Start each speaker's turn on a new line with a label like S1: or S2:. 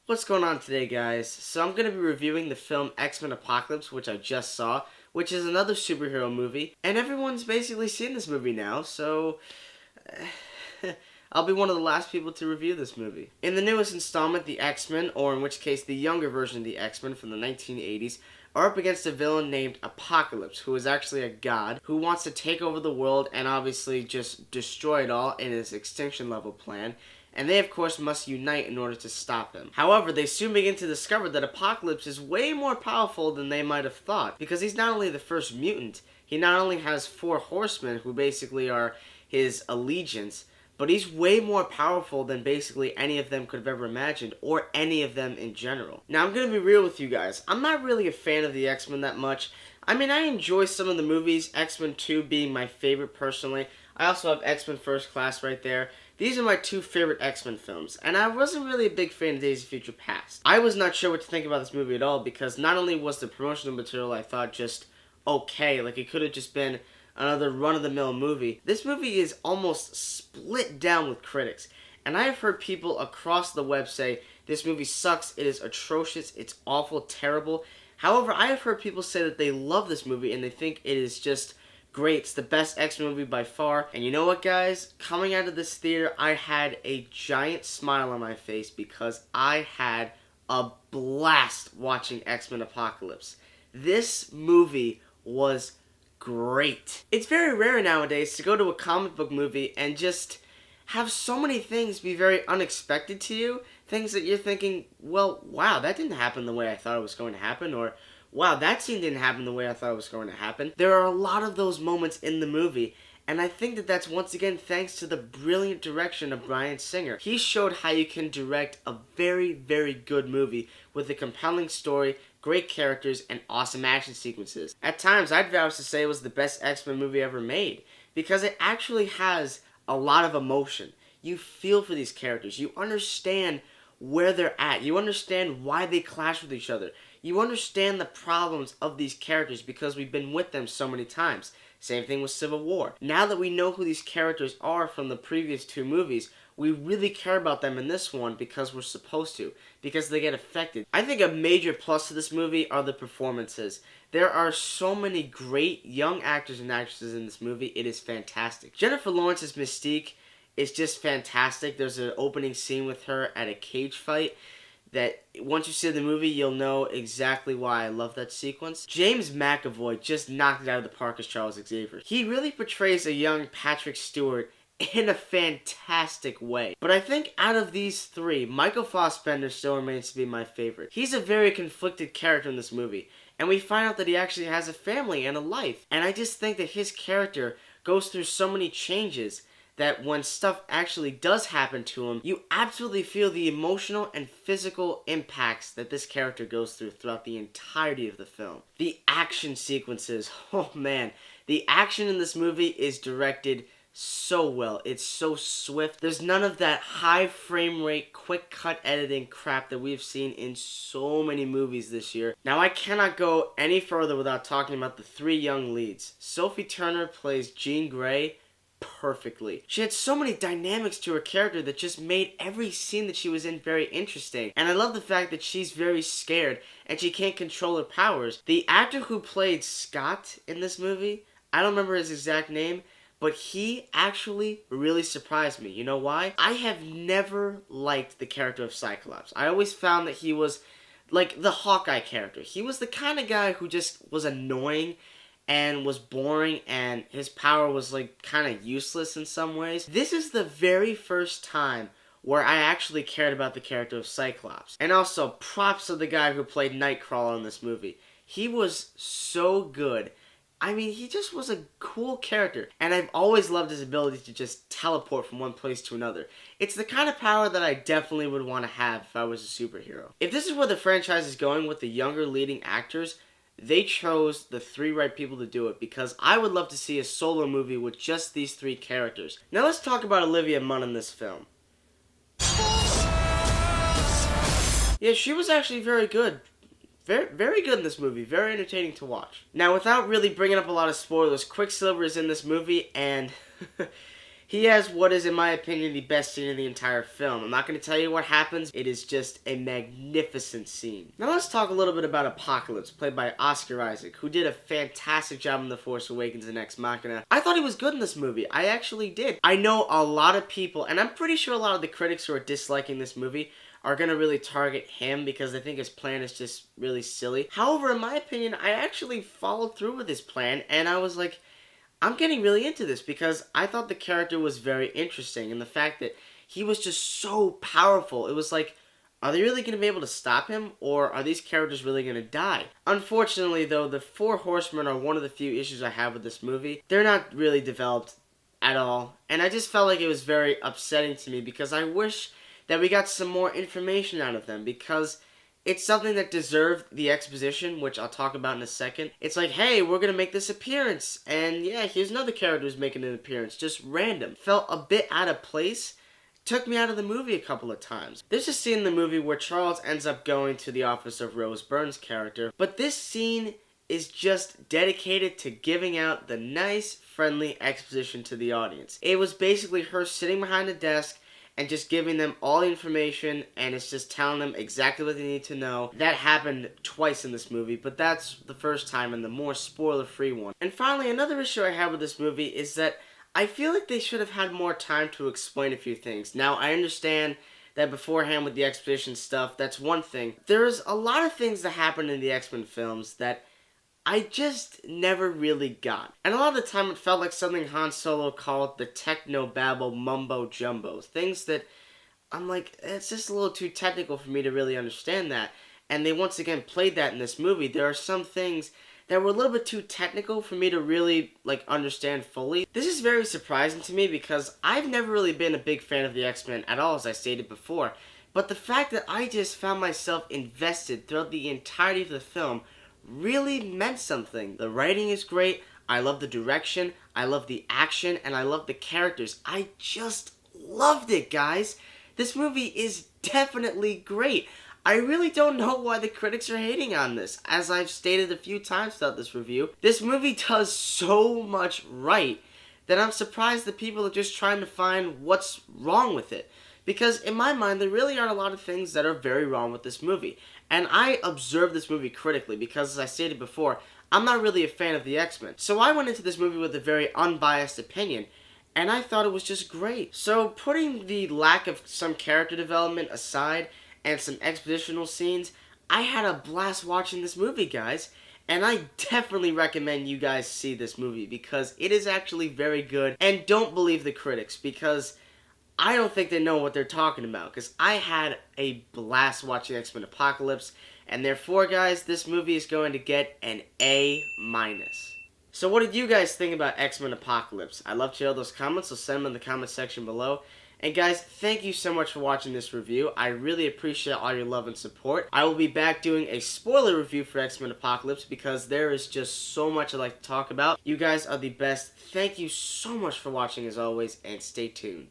S1: What's going on today, guys? So I'm going to be reviewing the film X-Men Apocalypse, which I just saw, which is another superhero movie, and everyone's basically seen this movie now, so I'll be one of the last people to review this movie. In the newest installment, the X-Men, or in which case the younger version of the X-Men from the 1980s, are up against a villain named Apocalypse, who is actually a god who wants to take over the world and obviously just destroy it all in his extinction level plan. And they, of course, must unite in order to stop him. However, they soon begin to discover that Apocalypse is way more powerful than they might have thought, because he's not only the first mutant, he not only has 4 Horsemen, who basically are his allegiance, but he's way more powerful than basically any of them could have ever imagined, or any of them in general. Now, I'm going to be real with you guys. I'm not really a fan of the X-Men that much. I mean, I enjoy some of the movies, X-Men 2 being my favorite personally. I also have X-Men First Class right there. These are my 2 favorite X-Men films, and I wasn't really a big fan of Days of Future Past. I was not sure what to think about this movie at all, because not only was the promotional material I thought just okay, like it could have just been another run-of-the-mill movie. This movie is almost split down with critics, and I have heard people across the web say, this movie sucks, it is atrocious, it's awful, terrible. However, I have heard people say that they love this movie, and they think it is just great. It's the best X-Men movie by far. And you know what, guys? Coming out of this theater, I had a giant smile on my face because I had a blast watching X-Men Apocalypse. This movie was great. It's very rare nowadays to go to a comic book movie and just have so many things be very unexpected to you. Things that you're thinking, well, wow, that didn't happen the way I thought it was going to happen, or wow, that scene didn't happen the way I thought it was going to happen. There are a lot of those moments in the movie, and I think that that's once again thanks to the brilliant direction of Bryan Singer. He showed how you can direct a very, very good movie with a compelling story, great characters, and awesome action sequences. At times, I'd vouch to say it was the best X-Men movie ever made, because it actually has a lot of emotion. You feel for these characters. You understand where they're at. You understand why they clash with each other. You understand the problems of these characters because we've been with them so many times. Same thing with Civil War. Now that we know who these characters are from the previous 2 movies, we really care about them in this one because we're supposed to, because they get affected. I think a major plus to this movie are the performances. There are so many great young actors and actresses in this movie. It is fantastic. Jennifer Lawrence's Mystique is just fantastic. There's an opening scene with her at a cage fight that once you see the movie, you'll know exactly why I love that sequence. James McAvoy just knocked it out of the park as Charles Xavier. He really portrays a young Patrick Stewart in a fantastic way. But I think out of these 3, Michael Fassbender still remains to be my favorite. He's a very conflicted character in this movie, and we find out that he actually has a family and a life. And I just think that his character goes through so many changes that when stuff actually does happen to him, you absolutely feel the emotional and physical impacts that this character goes through throughout the entirety of the film. The action sequences, oh man, the action in this movie is directed so well. It's so swift. There's none of that high frame rate, quick cut editing crap that we've seen in so many movies this year. Now, I cannot go any further without talking about the 3 young leads. Sophie Turner plays Jean Grey perfectly. She had so many dynamics to her character that just made every scene that she was in very interesting. And I love the fact that she's very scared and she can't control her powers. The actor who played Scott in this movie, I don't remember his exact name, but he actually really surprised me. You know why? I have never liked the character of Cyclops. I always found that he was like the Hawkeye character. He was the kind of guy who just was annoying and was boring, and his power was like kind of useless in some ways. This is the very first time where I actually cared about the character of Cyclops. And also, props to the guy who played Nightcrawler in this movie. He was so good. I mean, he just was a cool character, and I've always loved his ability to just teleport from one place to another. It's the kind of power that I definitely would want to have if I was a superhero. If this is where the franchise is going with the younger leading actors, they chose the 3 right people to do it, because I would love to see a solo movie with just these 3 characters. Now let's talk about Olivia Munn in this film. Yeah, she was actually very good. Very good in this movie. Very entertaining to watch. Now, without really bringing up a lot of spoilers, Quicksilver is in this movie, and He has what is, in my opinion, the best scene in the entire film. I'm not going to tell you what happens. It is just a magnificent scene. Now let's talk a little bit about Apocalypse, played by Oscar Isaac, who did a fantastic job in The Force Awakens and Ex Machina. I thought he was good in this movie. I actually did. I know a lot of people, and I'm pretty sure a lot of the critics who are disliking this movie are going to really target him because they think his plan is just really silly. However, in my opinion, I actually followed through with his plan, and I was like, I'm getting really into this because I thought the character was very interesting, and the fact that he was just so powerful. It was like, are they really going to be able to stop him, or are these characters really going to die? Unfortunately, though, the four horsemen are one of the few issues I have with this movie. They're not really developed at all, and I just felt like it was very upsetting to me because I wish that we got some more information out of them, because it's something that deserved the exposition, which I'll talk about in a second. It's like, hey, we're going to make this appearance, and yeah, here's another character who's making an appearance. Just random. Felt a bit out of place. Took me out of the movie a couple of times. There's a scene in the movie where Charles ends up going to the office of Rose Byrne's character, but this scene is just dedicated to giving out the nice, friendly exposition to the audience. It was basically her sitting behind a desk and just giving them all the information, and it's just telling them exactly what they need to know. That happened twice in this movie, but that's the first time and the more spoiler-free one. And finally, another issue I have with this movie is that I feel like they should have had more time to explain a few things. Now, I understand that beforehand with the exposition stuff, that's one thing. There's a lot of things that happen in the X-Men films that I just never really got. And a lot of the time it felt like something Han Solo called the techno-babble mumbo-jumbo. Things that I'm like, it's just a little too technical for me to really understand that. And they once again played that in this movie. There are some things that were a little bit too technical for me to really, understand fully. This is very surprising to me because I've never really been a big fan of the X-Men at all, as I stated before. But the fact that I just found myself invested throughout the entirety of the film really meant something. The writing is great, I love the direction, I love the action, and I love the characters. I just loved it, guys. This movie is definitely great. I really don't know why the critics are hating on this. As I've stated a few times throughout this review, this movie does so much right that I'm surprised that people are just trying to find what's wrong with it. Because in my mind, there really are a lot of things that are very wrong with this movie. And I observed this movie critically because, as I stated before, I'm not really a fan of the X-Men. So I went into this movie with a very unbiased opinion, and I thought it was just great. So putting the lack of some character development aside and some expositional scenes, I had a blast watching this movie, guys. And I definitely recommend you guys see this movie because it is actually very good. And don't believe the critics because I don't think they know what they're talking about, because I had a blast watching X-Men Apocalypse, and therefore, guys, this movie is going to get an A-. So what did you guys think about X-Men Apocalypse? I'd love to hear those comments, so send them in the comment section below. And guys, thank you so much for watching this review. I really appreciate all your love and support. I will be back doing a spoiler review for X-Men Apocalypse because there is just so much I'd like to talk about. You guys are the best. Thank you so much for watching as always, and stay tuned.